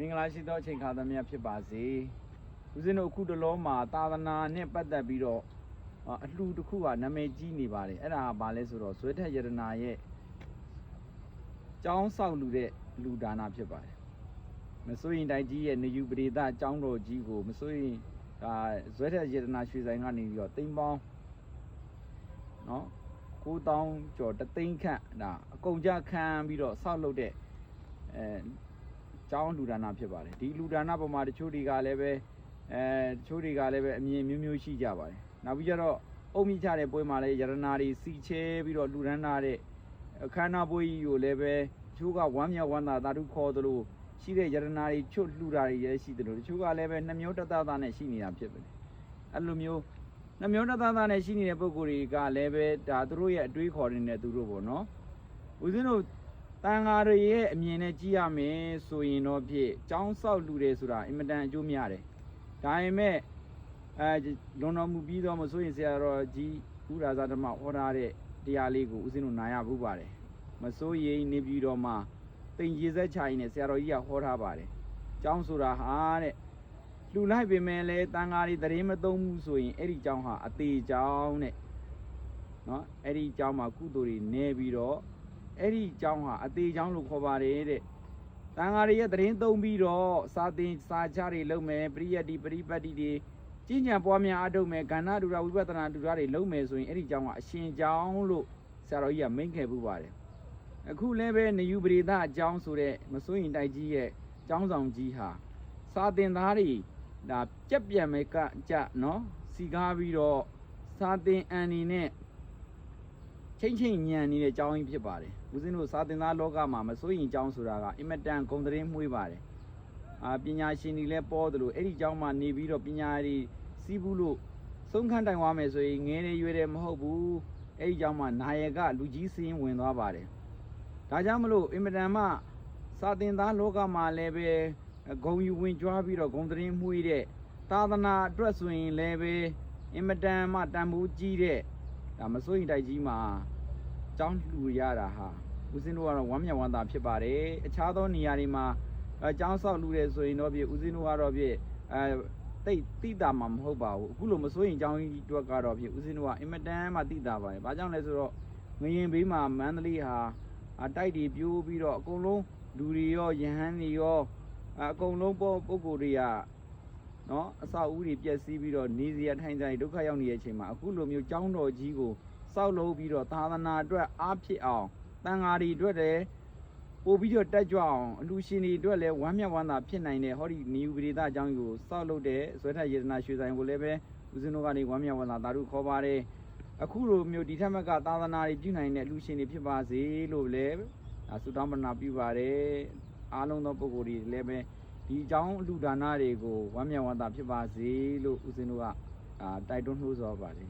င်္ဂလာရှိသောအချိန်ခါသမယဖြစ်ပါစေဦးဇင်းတို့အခုတလုံးမှာသာသနာနဲ့ပတ်သက်ပြီးတော့အလှူတစ်ခုကနာမည်ကြီးနေပါတယ်အဲ့ဒါကဘာလဲဆိုတော့ဇွဲထက်ရတနာရဲ့ကျောင်းဆောက်လူတဲ့လူဒါနဖြစ်ပါတယ်မစိုးရင်တိုက်ကြီးရဲ့နေယူပရိသကျောင်းတော်ကြီးကိုမစိုးရင်ဇွဲထက်ရတနာရွှေဆိုင်ကနေပြီးတော့တိမ်ပေါင်းနော်9000ကျော်တသိန်းခန့်ဒါအကုန်ကြခံပြီးတော့ဆောက်လုပ်တဲ့ကျောင်းလူဒါနဖြစ်ပါတယ်ဒီလူဒါနပုံမှာတချို့တွေကလည်းပဲတချို့တွေကလည်းပဲအမြင်မျိုးရှိကြပါတယ်နောက်ပြီးတော့အုံမြင့်ချတဲ့ပွဲမှာလည်းရတနာတွေစီချဲပြီးတော့လူဒန်းနာတဲ့အခမ်းအနားပွဲကြီးကိုလည်းပဲတချို့ကဝမ်းမြောက်ဝမ်းသာသာဓုခေါ်သလိုရှိတဲ့ရတနာတွေချွတ်လှူတာတွေလည်းရှိသလိုတချို့ကလည်းပဲနှမျိုးတသားနဲ့ရှိနေတာဖြစ်ပါတယ်အဲ့လိုမျိုးနှမျိုးတသားနဲ့ရှိနေတဲ့ပုံကိုယ်တွေကလည်းပဲဒါသူတို့ရဲ့အတွေးခေါ်နေတဲ့သူတို့ပေါ့နော်ဦးဇင်းတို့တန်ဃာတွေရဲ့အမြင်နဲ့ကြည့်ရမယ်ဆိုရင်တော့ဖြစ်ကျောင်းဆောက်လူတယ်ဆိုတာအင်မတန်အကျိုးများတယ်ဒါပေမဲ့လွန်တော်မူပြီးတော့မဆိုရင်ဆရာတော်ကြီးဥရာဇဓမ္မဟောထားတဲ့တရားလေးကိုဦးဇင်းတို့နားရဘူးပါတယ်မဆိုရင်နေပြီးတော့မှတိမ်ရေစက်ချရင်နဲ့ဆရာတော်ကြီးကဟောထားပါတယ်ကျောင်းဆိုတာဟာတဲ့လှူလိုက်ပေမဲ့လည်းတန်ဃာတွေတရင်မသုံးဘူးဆိုရင်အဲ့ဒီကျောင်းဟာအသေးကျောင်းတဲ့နော်အဲ့ဒီကျောင်းမှာကုသိုလ်တွေနေပြီးတော့အဲ့ဒီကျောင်းဟာအသေးကျောင်းလို့ခေါ်ပါတယ်တဲ့တန်ဃာတွေရဲ့တရင်သုံးပြီးတော့စာသင်စာချတွေလုပ်မယ်ပရိယတ်တိပရိပတ်တိတွေကျင့်ကြံပွားများအထုတ်မယ်ကဏ္ဍဒုရဝိပဿနာဒုရတွေလုပ်မယ်ဆိုရင်အဲ့ဒီကျောင်းကအရှင်ကျောင်းလို့ဆရာတော်ကြီးကမိန့်ခဲ့ပူပါတယ်အခုလည်းပဲနေယူပရိသအကျောင်းဆိုတဲ့မစိုးရင်တိုက်ကြီးရဲ့ကျောင်းဆောင်ကြီးဟာစာသင်သားတွေဒါကြက်ပြန်မဲ့ကကြနော်စီကားပြီးတော့စာသင်အန်နေနဲ့ချိန်ညံနေတဲ့ကျောင်းကြီးဖြစ်ပါတယ်ဦးဇင်းတို့စာသင်သားလောကမှာမစိုးရင်ကျောင်းဆိုတာကအင်မတန်ဂုဏ်သတင်းမှုေးပါတယ်ပညာရှင်တွေလည်းပေါ်သလိုအဲ့ဒီကျောင်းမှာနေပြီးတော့ပညာတွေစီးဘူးလို့ဆုံးခန်းတိုင်သွားမယ်ဆိုရင်ငယ်နေရွယ်တယ်မဟုတ်ဘူးအဲ့ဒီကျောင်းမှာနာယကလူကြီးစင်းဝင်သွားပါတယ်ဒါကြောင့်မလို့အင်မတန်မှစာသင်သားလောကမှာလည်းပဲဂုံယူဝင်ကြွားပြီးတော့ဂုံသတင်းမှုေးတဲ့သာသနာအတွက်ဆိုရင်လည်းပဲအင်မတန်မှတန်ဖိုးကြီးတဲ့ဒါမစိုးရင်တိုက်ကြီးမှာကျောင်းလှူရတာဟာဦးဇင်းတို့ကတော့ဝမ်းမြောက်ဝမ်းသာဖြစ်ပါတယ်အခြားသောနေရာတွေမှာကျောင်းဆောက်လှူတယ်ဆိုရင်တော့ပြဦးဇင်းတို့ကတော့ပြတိတာမှာမဟုတ်ပါဘူးအခုလိုမစိုးရင်ကျောင်းကြီးအတွက်ကတော့ပြဦးဇင်းတို့ကအင်မတန်မှတိတာပါတယ်ဘာကြောင့်လဲဆိုတော့ငရင်ဘေးမှာမန္တလေးဟာတိုက်တွေပြိုးပြီးတော့အကုန်လုံးလူတွေရောယဟန်တွေရောအကုန်လုံးပုဂ္ဂိုလ်တွေကနော်အဆောက်အဦတွေပျက်စီးပြီးတော့နေစရာထိုင်စရာဒုက္ခရောက်နေတဲ့အချိန်မှာအခုလိုမျိုးကျောင်းတော်ကြီးကိုဆောက်လုပ်ပြီးတော့သာသနာအတွက်အားဖြစ်အောင်တန်ဃာတွေအတွက်လည်းပို့ပြီးတော့တက်ကြွအောင်အလှရှင်တွေအတွက်လည်းဝမ်းမြောက်ဝမ်းသာဖြစ်နိုင်တဲ့ဟောဒီနေယူပရိသအကြောင်းကိုစောက်လုပ်တဲ့ဇွဲထက်ရတနာရွှေဆိုင်ကိုလည်းပဲဦးဇင်းတို့ကနေဝမ်းမြောက်ဝမ်းသာသာဓုခေါ်ပါတယ်အခုလိုမျိုးဒီထက်မကသာသနာတွေပြုနိုင်တဲ့အလှရှင်တွေဖြစ်ပါစေလို့လည်းဆုတောင်းပန်နာပြုပါတယ်အားလုံးသောပုဂ္ဂိုလ်တွေလည်းပဲဒီအကြောင်းအလှဒါနတွေကိုဝမ်းမြောက်ဝမ်းသာဖြစ်ပါစေလို့ဦးဇင်းတို့ကတိုက်တွန်းနှိုးဆော်ပါတယ်